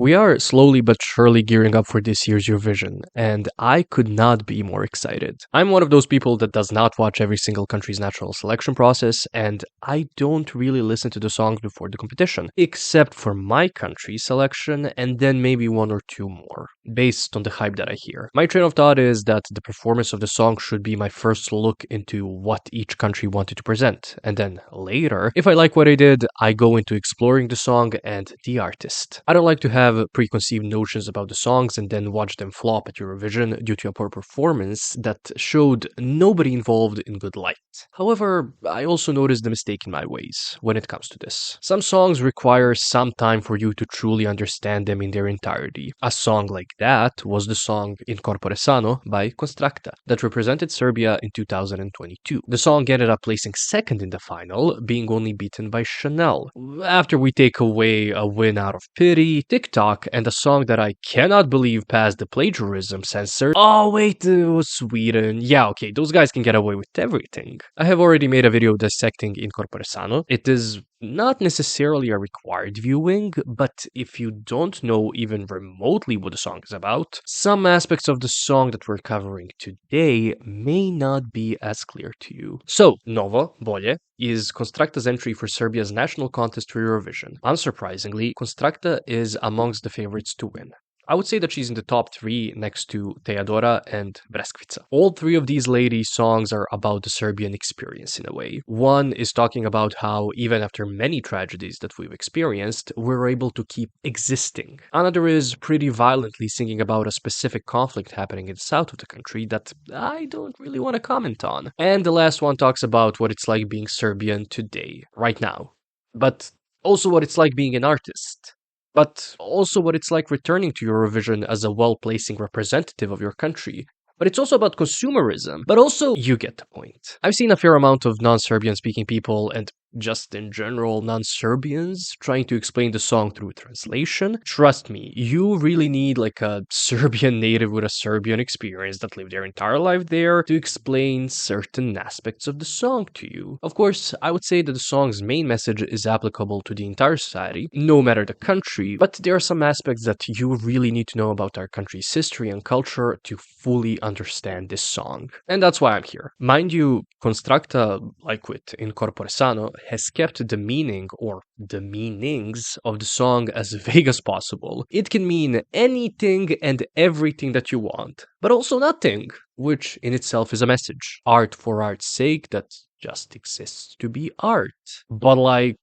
We are slowly but surely gearing up for this year's Eurovision, and I could not be more excited. I'm one of those people that does not watch every single country's natural selection process, and I don't really listen to the songs before the competition, except for my country's selection and then maybe one or two more, based on the hype that I hear. My train of thought is that the performance of the song should be my first look into what each country wanted to present, and then later, if I like what I did, I go into exploring the song and the artist. I don't like to have preconceived notions about the songs and then watch them flop at Eurovision due to a poor performance that showed nobody involved in good light. However, I also noticed the mistake in my ways when it comes to this. Some songs require some time for you to truly understand them in their entirety. A song like that was the song In Corpore Sano by Konstrakta that represented Serbia in 2022. The song ended up placing second in the final, being only beaten by Chanel. After we take away a win out of pity, TikTok, and a song that I cannot believe passed the plagiarism censor. Oh wait, it was Sweden. Yeah, okay, those guys can get away with everything. I have already made a video dissecting In Corpore Sano. It is not necessarily a required viewing, but if you don't know even remotely what the song is about, some aspects of the song that we're covering today may not be as clear to you. So, Novo, Bolje, is Konstrakta's entry for Serbia's national contest for Eurovision. Unsurprisingly, Konstrakta is amongst the favorites to win. I would say that she's in the top 3 next to Teodora and Breskvica. All 3 of these ladies' songs are about the Serbian experience in a way. One is talking about how, even after many tragedies that we've experienced, we're able to keep existing. Another is pretty violently singing about a specific conflict happening in the south of the country that I don't really want to comment on. And the last one talks about what it's like being Serbian today, right now. But also what it's like being an artist. But also what it's like returning to Eurovision as a well-placing representative of your country. But it's also about consumerism. But also, you get the point. I've seen a fair amount of non-Serbian speaking people and just in general non-Serbians trying to explain the song through translation. Trust me, you really need like a Serbian native with a Serbian experience that lived their entire life there to explain certain aspects of the song to you. Of course, I would say that the song's main message is applicable to the entire society, no matter the country, but there are some aspects that you really need to know about our country's history and culture to fully understand this song. And that's why I'm here. Mind you, Konstrakta, like with In Corpore Sano, has kept the meaning or the meanings of the song as vague as possible. It can mean anything and everything that you want, but also nothing, which in itself is a message. Art for art's sake that just exists to be art. But like,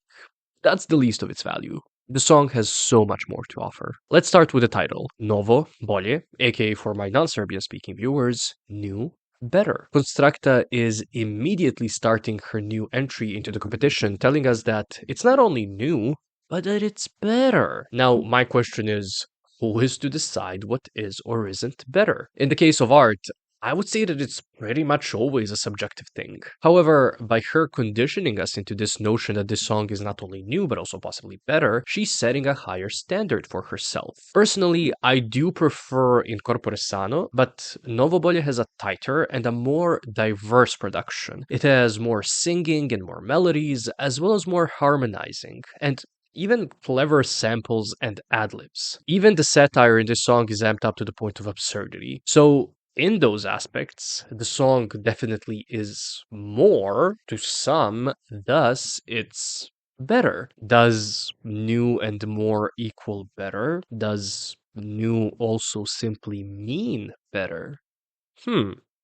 that's the least of its value. The song has so much more to offer. Let's start with the title. Novo, Bolje, aka for my non-Serbian speaking viewers, new, better. Konstrakta is immediately starting her new entry into the competition, telling us that it's not only new, but that it's better. Now, my question is, who is to decide what is or isn't better? In the case of art, I would say that it's pretty much always a subjective thing. However, by her conditioning us into this notion that this song is not only new but also possibly better, she's setting a higher standard for herself. Personally, I do prefer In Corpore Sano, but Novo Bolje has a tighter and a more diverse production. It has more singing and more melodies, as well as more harmonizing, and even clever samples and ad-libs. Even the satire in this song is amped up to the point of absurdity. So, in those aspects, the song definitely is more to some, thus it's better. Does new and more equal better? Does new also simply mean better?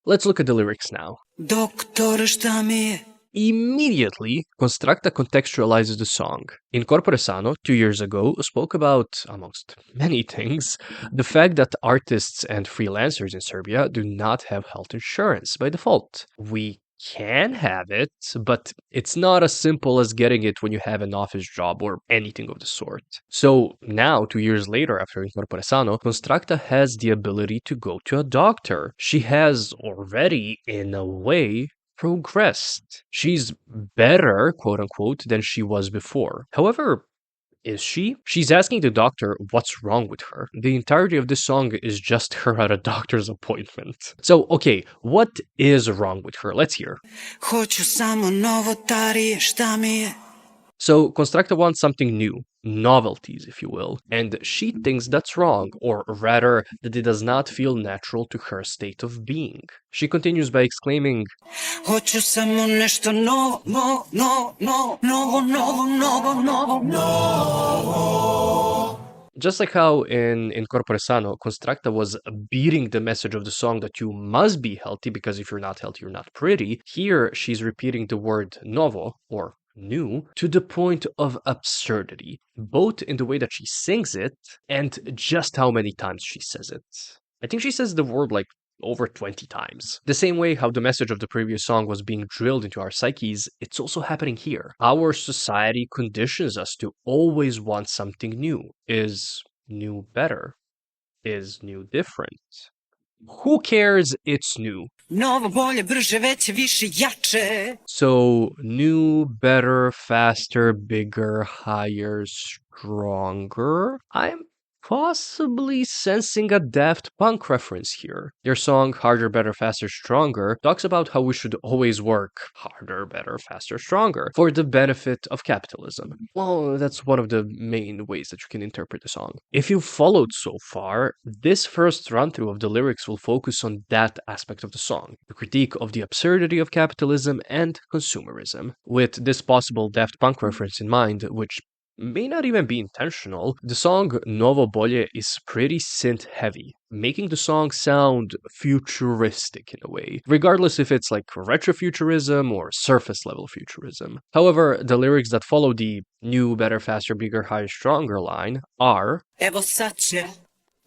Let's look at the lyrics now. Doktore, šta mi je? Immediately, Konstrakta contextualizes the song. In Corpore Sano, 2 years ago, spoke about, amongst many things, the fact that artists and freelancers in Serbia do not have health insurance by default. We can have it, but it's not as simple as getting it when you have an office job or anything of the sort. So now, 2 years later after In Corpore Sano, Konstrakta has the ability to go to a doctor. She has already, in a way, progressed. She's better, quote unquote, than she was before. However, is she? She's asking the doctor what's wrong with her. The entirety of this song is just her at a doctor's appointment. So, okay, what is wrong with her? Let's hear. So, Konstrakta wants something new. novelties, if you will, and she thinks that's wrong, or rather, that it does not feel natural to her state of being. She continues by exclaiming, Hoću samo nešto novo, novo, novo, novo, novo, novo, novo, novo. Just like how in Corpore Sano, Konstrakta was beating the message of the song that you must be healthy because if you're not healthy, you're not pretty, here she's repeating the word novo, or new, to the point of absurdity, both in the way that she sings it and just how many times she says it. I think she says the word like over 20 times. The same way how the message of the previous song was being drilled into our psyches, it's also happening here. Our society conditions us to always want something new. Is new better? Is new different? Who cares? It's new. Novo, bolje, brže, veće, više, jače. So, new, better, faster, bigger, higher, stronger? I'm possibly sensing a Daft Punk reference here. Their song Harder, Better, Faster, Stronger talks about how we should always work harder, better, faster, stronger for the benefit of capitalism. Well, that's one of the main ways that you can interpret the song. If you've followed so far, this first run-through of the lyrics will focus on that aspect of the song, the critique of the absurdity of capitalism and consumerism. With this possible Daft Punk reference in mind, which may not even be intentional, the song Novo Bolje is pretty synth heavy, making the song sound futuristic in a way, regardless if it's like retrofuturism or surface level futurism. However, the lyrics that follow the new, better, faster, bigger, higher, stronger line are Evo sad će,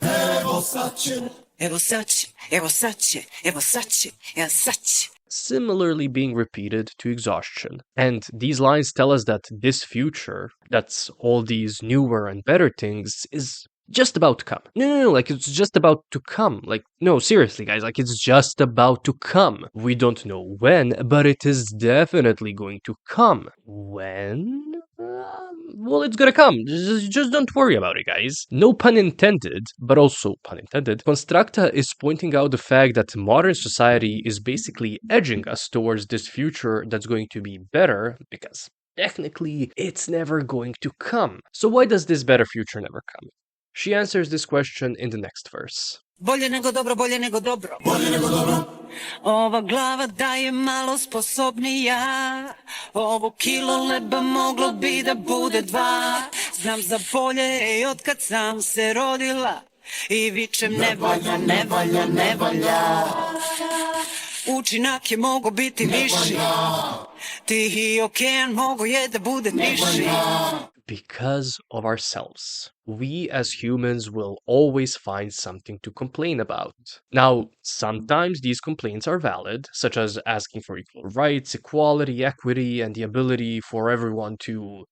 evo sad će, evo sad će, evo sad će, evo sad će, evo sad će. Similarly being repeated to exhaustion. And these lines tell us that this future, that's all these newer and better things, is just about to come. No, like it's just about to come. Like, no, seriously, guys, like it's just about to come. We don't know when, but it is definitely going to come. When? Well, it's gonna come. Just don't worry about it, guys. No pun intended, but also pun intended. Konstrakta is pointing out the fact that modern society is basically edging us towards this future that's going to be better because technically it's never going to come. So why does this better future never come? She answers this question in the next verse. Bolje nego dobro, bolje nego dobro. Bolje nego dobro. Ova glava da je malo sposobnija. Ovo kilo leba moglo bi da bude 2. Znam za bolje i otkad sam se rodila. I vičem ne valja, ne valja, ne valja. Učinak je mogo biti viši. Tihi okean mogo je da bude viši. Because of ourselves. We as humans will always find something to complain about. Now, sometimes these complaints are valid, such as asking for equal rights, equality, equity, and the ability for everyone to,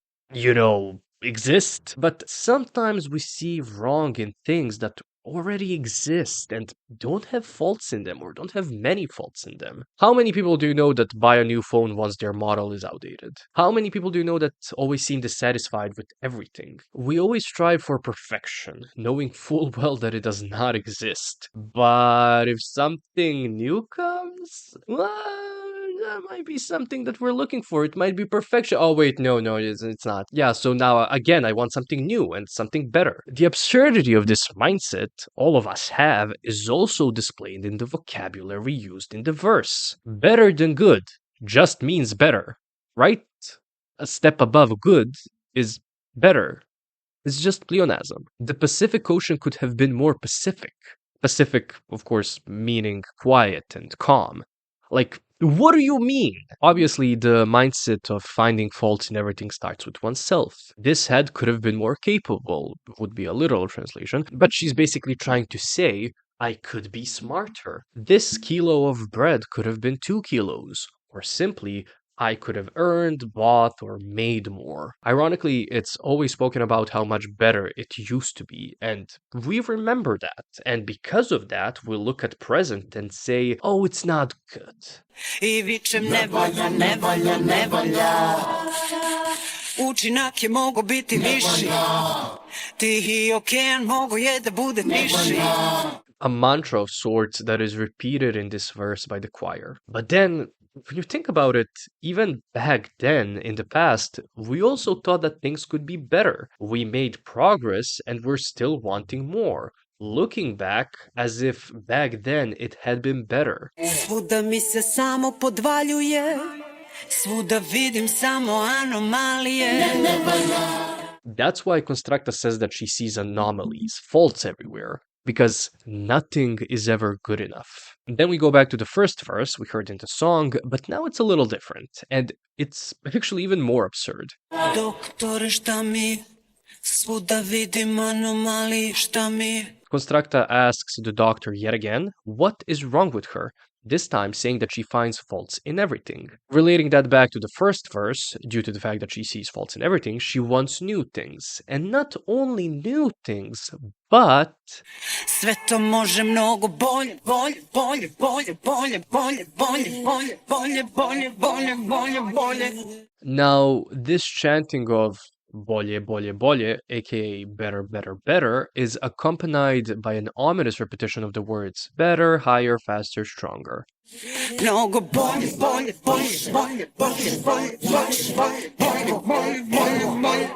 exist. But sometimes we see wrong in things that already exist and don't have faults in them or don't have many faults in them. How many people do you know that buy a new phone once their model is outdated? How many people do you know that always seem dissatisfied with everything? We always strive for perfection, knowing full well that it does not exist. But if something new comes, well, that might be something that we're looking for. It might be perfection. Oh, wait, no, it's not. Yeah, so now, again, I want something new and something better. The absurdity of this mindset all of us have is also displayed in the vocabulary used in the verse. Better than good just means better, right? A step above good is better. It's just pleonasm. The Pacific Ocean could have been more Pacific. Pacific, of course, meaning quiet and calm. Like, what do you mean? Obviously, the mindset of finding faults in everything starts with oneself. This head could have been more capable, would be a literal translation, but she's basically trying to say, I could be smarter. This kilo of bread could have been 2 kilos, or simply, I could have earned, bought, or made more. Ironically, it's always spoken about how much better it used to be, and we remember that. And because of that, we'll look at present and say, oh, it's not good. I vičem ne valja, ne valja, ne valja. Učinak je mogo biti viši. Tihi okean mogo je da bude viši. A mantra of sorts that is repeated in this verse by the choir. But then When you think about it, even back then, in the past, we also thought that things could be better. We made progress and we're still wanting more. Looking back, as if back then it had been better. Svuda mi se samo podvaljuje, svuda vidim samo anomalije. That's why Konstrakta says that she sees anomalies, faults everywhere, because nothing is ever good enough. And then we go back to the first verse we heard in the song, but now it's a little different, and it's actually even more absurd. Doktore, šta mi? Svuda vidim anomalije, šta mi? Konstrakta asks the doctor yet again what is wrong with her, this time saying that she finds faults in everything. Relating that back to the first verse, due to the fact that she sees faults in everything, she wants new things. And not only new things, but... Sve to može mnogo bolje, bolje, bolje, bolje, bolje, bolje, bolje, bolje, bolje, bolje, bolje, bolje, bolje. Now, this chanting of Bolje, bolje, bolje, aka better, better, better, is accompanied by an ominous repetition of the words better, higher, faster, stronger. Mnogo bolje, bolje, bolje, bolje, bolje, bolje, bolje, bolje, bolje, bolje, bolje.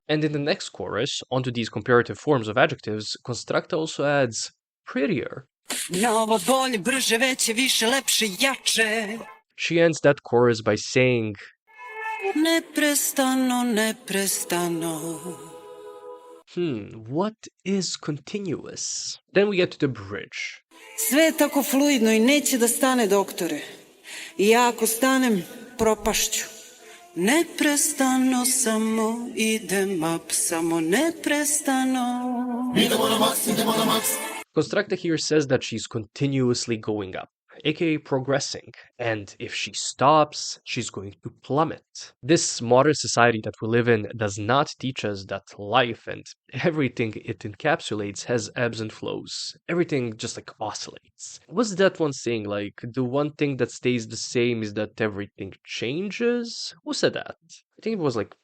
And in the next chorus, onto these comparative forms of adjectives, Konstrakta also adds prettier. Novo, bolje, brže, veće, više, lepše, jače. She ends that chorus by saying, Neprestano, neprestano. What is continuous? Then we get to the bridge. Sve je tako fluidno i neće da stane, doktore. I ja ako stanem, propašću. Neprestano samo idem up, samo neprestano. Idemo na maks, idemo na maks. Konstrakta here says that she's continuously going up, aka progressing, and if she stops, she's going to plummet. This modern society that we live in does not teach us that life and everything it encapsulates has ebbs and flows. Everything just like oscillates. What's that one saying, like, the one thing that stays the same is that everything changes? Who said that? I think it was like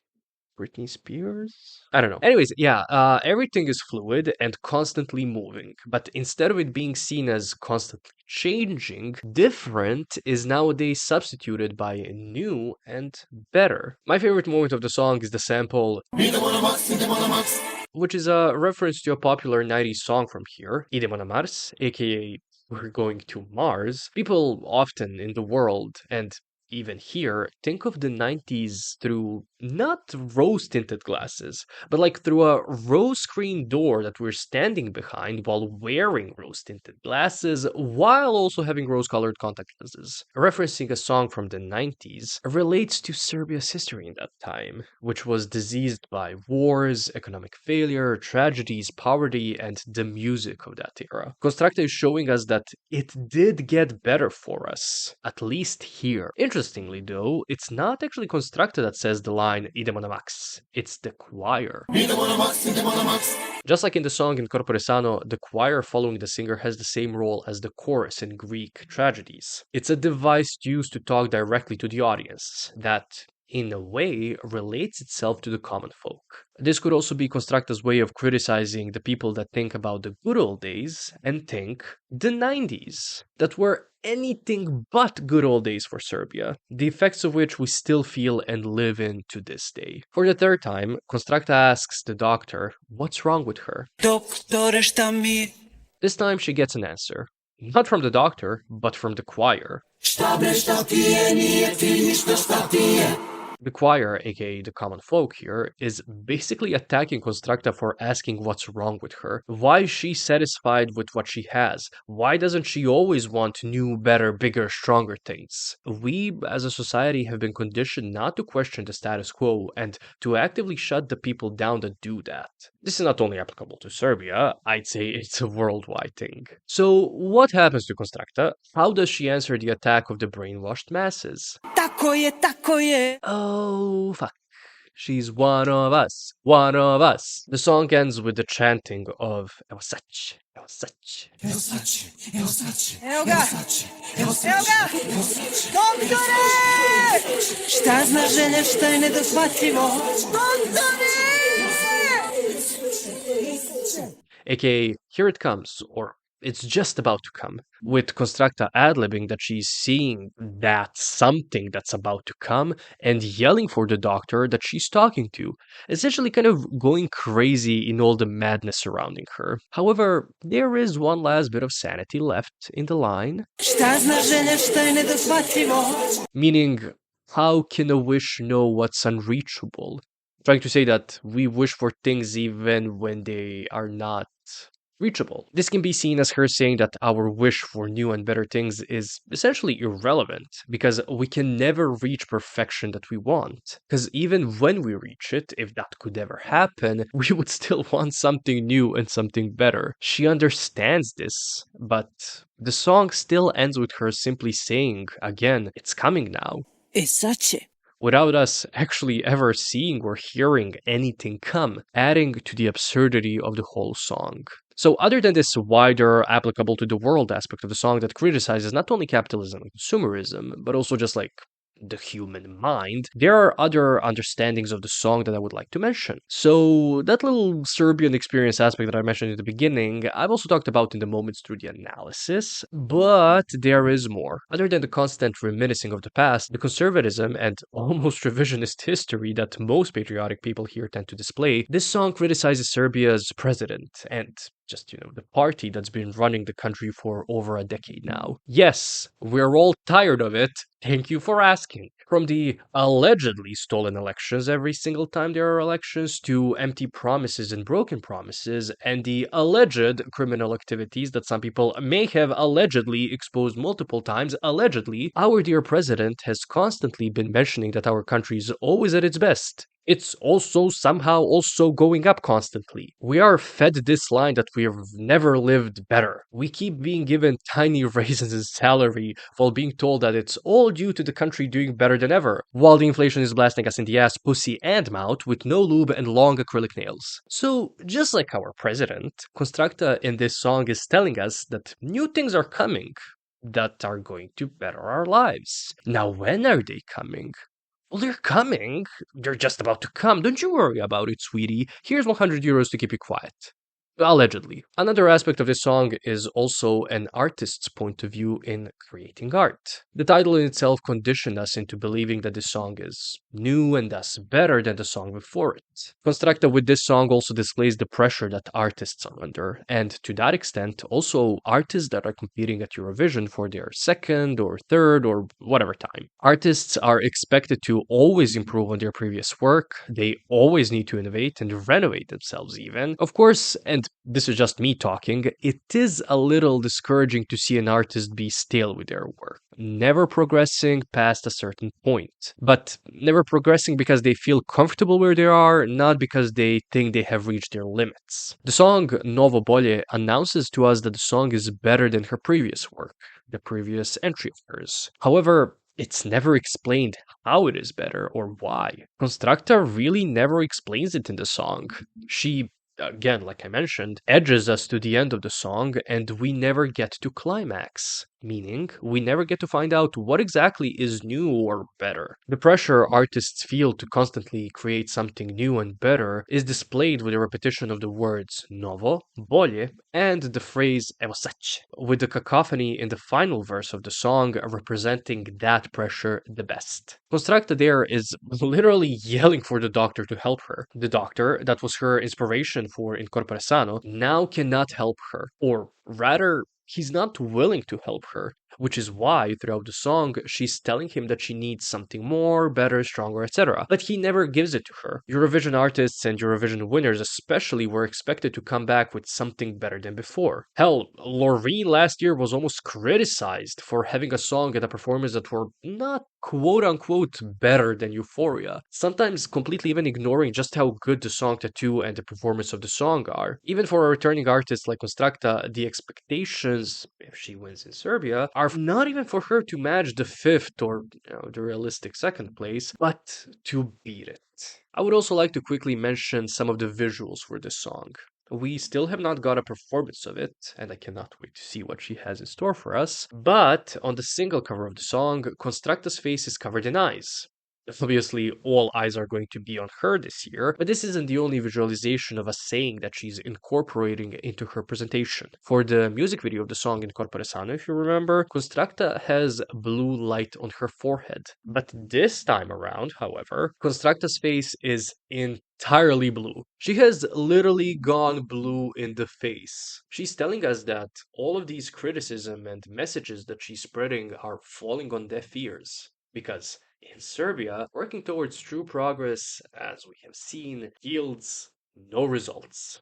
Britney Spears? I don't know. Anyways, yeah, everything is fluid and constantly moving, but instead of it being seen as constantly changing, different is nowadays substituted by new and better. My favorite moment of the song is the sample, which is a reference to a popular 90s song from here, Idemo na Mars, aka We're Going to Mars. People often in the world, and even here, think of the 90s through not rose-tinted glasses, but like through a rose-screen door that we're standing behind while wearing rose-tinted glasses, while also having rose-colored contact lenses. Referencing a song from the 90s relates to Serbia's history in that time, which was diseased by wars, economic failure, tragedies, poverty, and the music of that era. Konstrakta is showing us that it did get better for us, at least here. Interestingly, though, it's not actually Konstrakta that says the line Idemo na maks. It's the choir. Just like in the song in Corpore Sano, the choir following the singer has the same role as the chorus in Greek tragedies. It's a device used to talk directly to the audience that, in a way, relates itself to the common folk. This could also be Konstrakta's way of criticizing the people that think about the good old days and think the 90s, that were anything but good old days for Serbia, the effects of which we still feel and live in to this day. For the third time, Konstrakta asks the doctor what's wrong with her. Doktore, šta mi? This time she gets an answer. Not from the doctor, but from the choir. Šta bre, šta ti je, nije ti ništa, šta ti je? The choir, aka the common folk here, is basically attacking Konstrakta for asking what's wrong with her. Why is she satisfied with what she has? Why doesn't she always want new, better, bigger, stronger things? We, as a society, have been conditioned not to question the status quo and to actively shut the people down that do that. This is not only applicable to Serbia, I'd say it's a worldwide thing. So, what happens to Konstrakta? How does she answer the attack of the brainwashed masses? Tako je, tako je. Oh, fuck. She's one of us, one of us. The song ends with the chanting of Evo sać, evo sać. Evo sać, evo sać. Evo ga, evo ga. Doktore! Šta zna želja, šta je nedohvatljivo? Doktore! AKA, here it comes, or It's just about to come. With Konstrakta ad-libbing that she's seeing that something that's about to come and yelling for the doctor that she's talking to, essentially kind of going crazy in all the madness surrounding her. However, there is one last bit of sanity left in the line. Meaning, how can a wish know what's unreachable? Trying to say that we wish for things even when they are not reachable. This can be seen as her saying that our wish for new and better things is essentially irrelevant because we can never reach perfection that we want. Because even when we reach it, if that could ever happen, we would still want something new and something better. She understands this, but the song still ends with her simply saying, again, it's coming now. Without us actually ever seeing or hearing anything come, adding to the absurdity of the whole song. So other than this wider, applicable to the world aspect of the song that criticizes not only capitalism and consumerism, but also just like the human mind, there are other understandings of the song that I would like to mention. So that little Serbian experience aspect that I mentioned in the beginning, I've also talked about in the moments through the analysis, but there is more. Other than the constant reminiscing of the past, the conservatism and almost revisionist history that most patriotic people here tend to display, this song criticizes Serbia's president and just, the party that's been running the country for over a decade now. Yes, we're all tired of it. Thank you for asking. From the allegedly stolen elections every single time there are elections to empty promises and broken promises and the alleged criminal activities that some people may have allegedly exposed multiple times, allegedly, our dear president has constantly been mentioning that our country is always at its best. It's also somehow also going up constantly. We are fed this line that we've never lived better. We keep being given tiny raises in salary while being told that it's all due to the country doing better than ever, while the inflation is blasting us in the ass, pussy, and mouth with no lube and long acrylic nails. So, just like our president, Konstrakta in this song is telling us that new things are coming that are going to better our lives. Now, when are they coming? Well, they're coming. They're just about to come. Don't you worry about it, sweetie. Here's 100 euros to keep you quiet. Allegedly. Another aspect of this song is also an artist's point of view in creating art. The title in itself conditioned us into believing that this song is new and thus better than the song before it. Konstrakta with this song also displays the pressure that artists are under, and to that extent, also artists that are competing at Eurovision for their second or third or whatever time. Artists are expected to always improve on their previous work, they always need to innovate and renovate themselves even. Of course, and this is just me talking, it is a little discouraging to see an artist be stale with their work, never progressing past a certain point. But never progressing because they feel comfortable where they are, not because they think they have reached their limits. The song Novo, Bolje announces to us that the song is better than her previous work, the previous entry of hers. However, it's never explained how it is better or why. Konstrakta really never explains it in the song. She, again, like I mentioned, edges us to the end of the song and we never get to climax. Meaning, we never get to find out what exactly is new or better. The pressure artists feel to constantly create something new and better is displayed with the repetition of the words Novo, Bolje, and the phrase Evo sać, with the cacophony in the final verse of the song representing that pressure the best. Konstrakta there is literally yelling for the doctor to help her. The doctor, that was her inspiration for in Corpore Sano, now cannot help her, or rather, he's not willing to help her, which is why throughout the song she's telling him that she needs something more, better, stronger, etc. But he never gives it to her. Eurovision artists and Eurovision winners especially were expected to come back with something better than before. Hell, Loreen last year was almost criticized for having a song and a performance that were not quote-unquote better than Euphoria, sometimes completely even ignoring just how good the song Tattoo and the performance of the song are. Even for a returning artist like Konstrakta, the expectations, if she wins in Serbia, are not even for her to match the fifth or the realistic second place, but to beat it. I would also like to quickly mention some of the visuals for this song. We still have not got a performance of it, and I cannot wait to see what she has in store for us. But on the single cover of the song, Konstrakta's face is covered in eyes. Obviously, all eyes are going to be on her this year, but this isn't the only visualization of a saying that she's incorporating into her presentation. For the music video of the song in Corpore Sano, if you remember, Konstrakta has blue light on her forehead. But this time around, however, Konstrakta's face is entirely blue. She has literally gone blue in the face. She's telling us that all of these criticism and messages that she's spreading are falling on deaf ears. Because in Serbia, working towards true progress, as we have seen, yields no results.